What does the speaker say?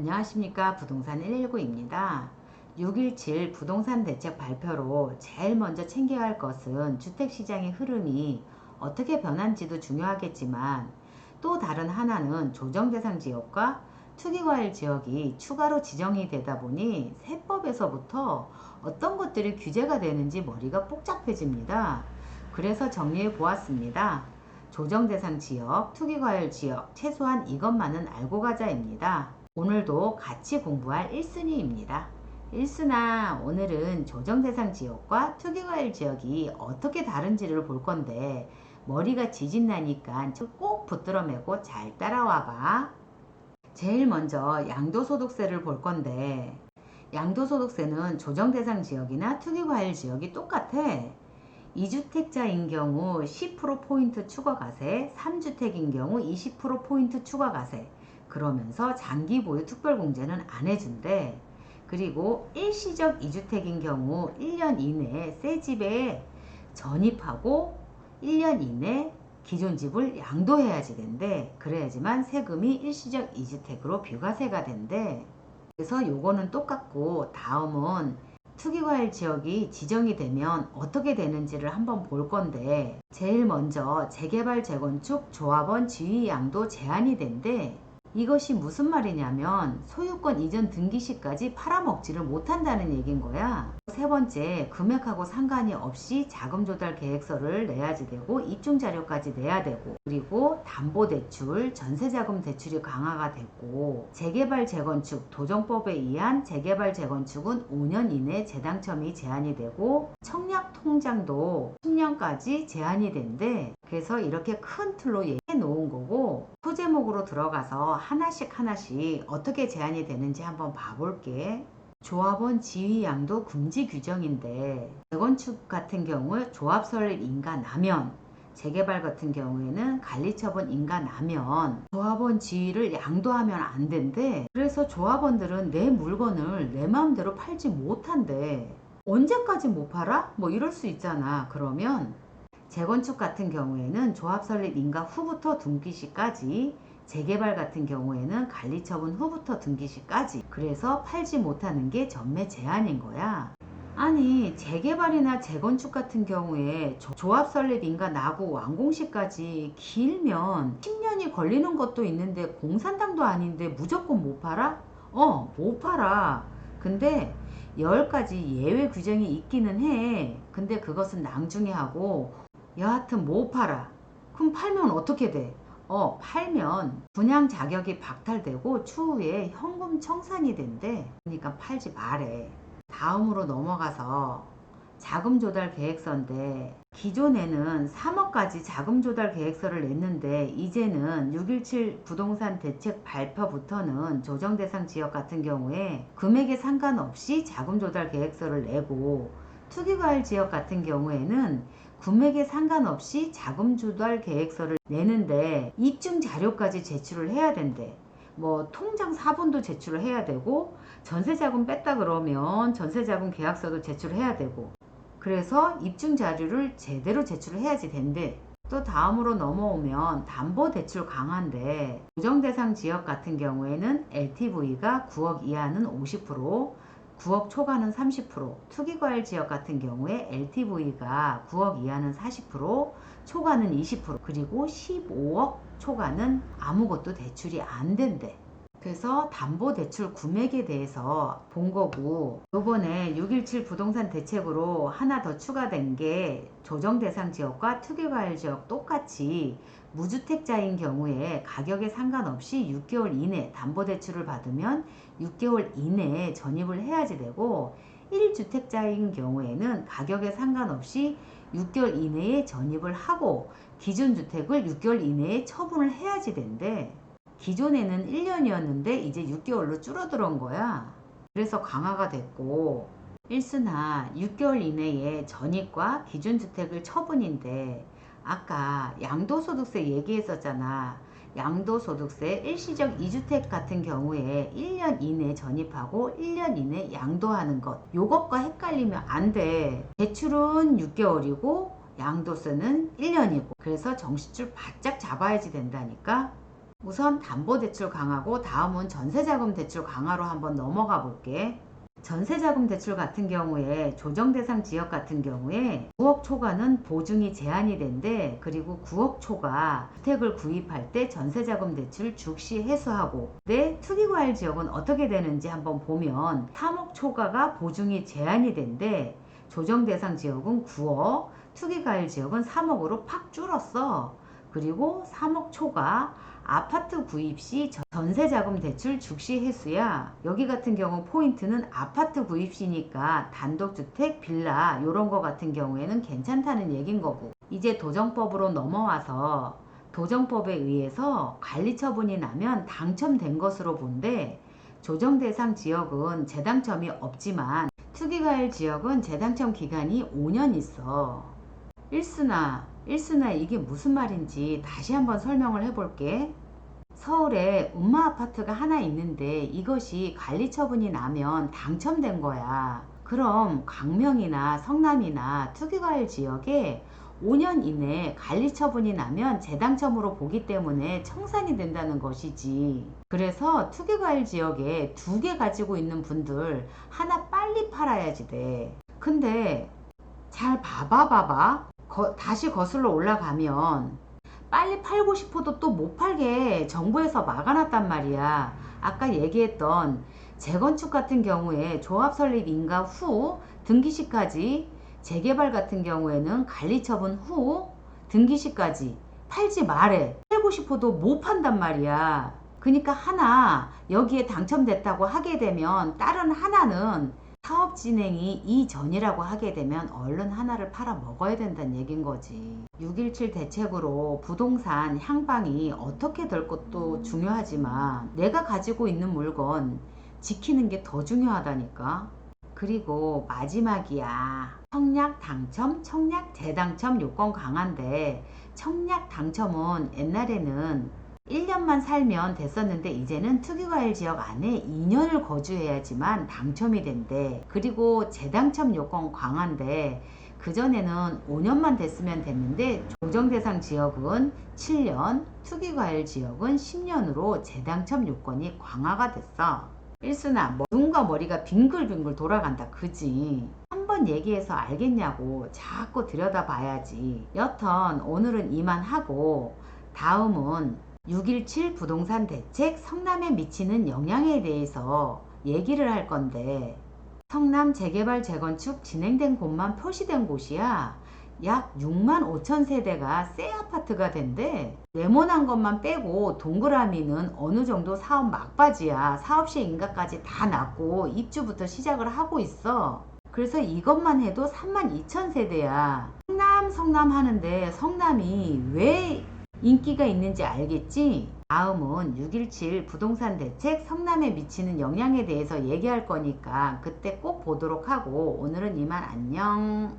안녕하십니까. 부동산 119입니다. 6.17 부동산 대책 발표로 제일 먼저 챙겨야 할 것은 주택시장의 흐름이 어떻게 변한지도 중요하겠지만 또 다른 하나는 조정대상 지역과 투기과열 지역이 추가로 지정이 되다 보니 세법에서부터 어떤 것들이 규제가 되는지 머리가 복잡해집니다. 그래서 정리해 보았습니다. 조정대상 지역, 투기과열 지역, 최소한 이것만은 알고 가자입니다. 오늘도 같이 공부할 1순위입니다. 1순아, 오늘은 조정대상 지역과 투기과열 지역이 어떻게 다른지를 볼 건데 머리가 지진나니까 꼭 붙들어 매고 잘 따라와봐. 제일 먼저 양도소득세를 볼 건데 양도소득세는 조정대상 지역이나 투기과열 지역이 똑같아. 2주택자인 경우 10%포인트 추가과세, 3주택인 경우 20%포인트 추가과세. 그러면서 장기보유 특별공제는 안 해준대. 그리고 일시적 2주택인 경우 1년 이내에 새 집에 전입하고 1년 이내 기존 집을 양도해야지 된대. 그래야지만 세금이 일시적 2주택으로 비과세가 된대. 그래서 요거는 똑같고, 다음은 투기과열 지역이 지정이 되면 어떻게 되는지를 한번 볼 건데, 제일 먼저 재개발 재건축 조합원 지위 양도 제한이 된대. 이것이 무슨 말이냐면 소유권 이전 등기 시까지 팔아먹지를 못한다는 얘긴 거야. 세 번째, 금액하고 상관이 없이 자금 조달 계획서를 내야지 되고 입증 자료까지 내야 되고, 그리고 담보대출, 전세자금 대출이 강화가 됐고, 재개발 재건축 도정법에 의한 재개발 재건축은 5년 이내 재당첨이 제한이 되고, 청약 통장도 10년까지 제한이 된대. 그래서 이렇게 큰 틀로 얘기해 놓은 거고, 소제목으로 들어가서 하나씩 어떻게 제한이 되는지 한번 봐볼게. 조합원 지위 양도 금지 규정인데, 재건축 같은 경우에 조합 설립 인가 나면, 재개발 같은 경우에는 관리처분 인가 나면 조합원 지위를 양도하면 안 된대. 그래서 조합원들은 내 물건을 내 마음대로 팔지 못한대. 언제까지 못 팔아? 뭐 이럴 수 있잖아. 그러면 재건축 같은 경우에는 조합 설립 인가 후부터 등기시까지, 재개발 같은 경우에는 관리처분 후부터 등기시까지. 그래서 팔지 못하는 게 전매 제한인 거야. 아니, 재개발이나 재건축 같은 경우에 조합 설립 인가 나고 완공시까지 길면 10년이 걸리는 것도 있는데 공산당도 아닌데 무조건 못 팔아? 못 팔아. 근데 10가지 예외 규정이 있기는 해. 근데 그것은 나중에 하고, 여하튼 못 팔아. 그럼 팔면 어떻게 돼? 팔면 분양 자격이 박탈되고 추후에 현금 청산이 된대. 그러니까 팔지 말해. 다음으로 넘어가서 자금 조달 계획서인데, 기존에는 3억까지 자금 조달 계획서를 냈는데 이제는 6.17 부동산 대책 발표부터는 조정대상 지역 같은 경우에 금액에 상관없이 자금 조달 계획서를 내고, 투기과열 지역 같은 경우에는 금액에 상관없이 자금 조달 계획서를 내는데 입증 자료까지 제출을 해야 된대. 뭐 통장 사본도 제출을 해야 되고, 전세자금 뺐다 그러면 전세자금 계약서도 제출해야 되고, 그래서 입증 자료를 제대로 제출을 해야지 된대. 또 다음으로 넘어오면 담보대출 강화인데, 조정대상 지역 같은 경우에는 LTV가 9억 이하는 50%, 9억 초과는 30%, 투기과열 지역 같은 경우에 LTV가 9억 이하는 40%, 초과는 20%, 그리고 15억 초과는 아무것도 대출이 안 된대. 그래서 담보대출 금액에 대해서 본 거고, 요번에 6.17 부동산 대책으로 하나 더 추가된 게 조정대상 지역과 투기과열 지역 똑같이 무주택자인 경우에 가격에 상관없이 6개월 이내 담보대출을 받으면 6개월 이내에 전입을 해야지 되고, 1주택자인 경우에는 가격에 상관없이 6개월 이내에 전입을 하고 기준주택을 6개월 이내에 처분을 해야지 된대. 기존에는 1년이었는데 이제 6개월로 줄어들은 거야. 그래서 강화가 됐고, 일순나 6개월 이내에 전입과 기준주택을 처분인데, 아까 양도소득세 얘기했었잖아. 양도소득세 일시적 2주택 같은 경우에 1년 이내 전입하고 1년 이내 양도하는 것, 요것과 헷갈리면 안 돼. 대출은 6개월이고 양도세는 1년이고, 그래서 정시줄 바짝 잡아야지 된다니까. 우선 담보대출 강화고 다음은 전세자금 대출 강화로 한번 넘어가 볼게. 전세자금 대출 같은 경우에 조정대상 지역 같은 경우에 9억 초과는 보증이 제한이 된대. 그리고 9억 초과 주택을 구입할 때 전세자금 대출 즉시 해소하고, 내 투기과열 지역은 어떻게 되는지 한번 보면 3억 초과가 보증이 제한이 된대. 조정대상 지역은 9억, 투기과열 지역은 3억으로 팍 줄었어. 그리고 3억 초과 아파트 구입 시 전세자금 대출 즉시 해수야. 여기 같은 경우 포인트는 아파트 구입 시니까 단독주택, 빌라 요런 거 같은 경우에는 괜찮다는 얘긴 거고. 이제 도정법으로 넘어와서 도정법에 의해서 관리처분이 나면 당첨된 것으로 본데, 조정대상 지역은 재당첨이 없지만 투기과열 지역은 재당첨 기간이 5년 있어. 일순아 이게 무슨 말인지 다시 한번 설명을 해볼게. 서울에 음마 아파트가 하나 있는데 이것이 관리처분이 나면 당첨된 거야. 그럼 광명이나 성남이나 투기과열 지역에 5년 이내 관리처분이 나면 재당첨으로 보기 때문에 청산이 된다는 것이지. 그래서 투기과열 지역에 2개 가지고 있는 분들 하나 빨리 팔아야지 돼. 근데 잘 봐봐. 다시 거슬러 올라가면 빨리 팔고 싶어도 또 못 팔게 정부에서 막아놨단 말이야. 아까 얘기했던 재건축 같은 경우에 조합 설립 인가 후 등기시까지, 재개발 같은 경우에는 관리처분 후 등기시까지 팔지 말해. 팔고 싶어도 못 판단 말이야. 그러니까 하나 여기에 당첨됐다고 하게 되면 다른 하나는 사업 진행이 이전이라고 하게 되면 얼른 하나를 팔아 먹어야 된다는 얘긴 거지. 6.17 대책으로 부동산 향방이 어떻게 될 것도 중요하지만 내가 가지고 있는 물건 지키는 게 더 중요하다니까. 그리고 마지막이야. 청약 당첨, 청약 재당첨 요건 강한데, 청약 당첨은 옛날에는 1년만 살면 됐었는데 이제는 투기과열 지역 안에 2년을 거주해야지만 당첨이 된대. 그리고 재당첨 요건 강한데, 그전에는 5년만 됐으면 됐는데 조정대상 지역은 7년, 투기과열 지역은 10년으로 재당첨 요건이 강화가 됐어. 일순아, 눈과 머리가 빙글빙글 돌아간다 그지? 한번 얘기해서 알겠냐고 자꾸 들여다봐야지. 여튼 오늘은 이만 하고, 다음은 6.17 부동산 대책 성남에 미치는 영향에 대해서 얘기를 할 건데, 성남 재개발 재건축 진행된 곳만 표시된 곳이야. 약 6만 5천 세대가 새 아파트가 된대. 네모난 것만 빼고 동그라미는 어느 정도 사업 막바지야. 사업시 인가까지 다 났고 입주부터 시작을 하고 있어. 그래서 이것만 해도 3만 2천 세대야. 성남 하는데 성남이 왜 인기가 있는지 알겠지? 다음은 6.17 부동산 대책 성남에 미치는 영향에 대해서 얘기할 거니까 그때 꼭 보도록 하고, 오늘은 이만 안녕.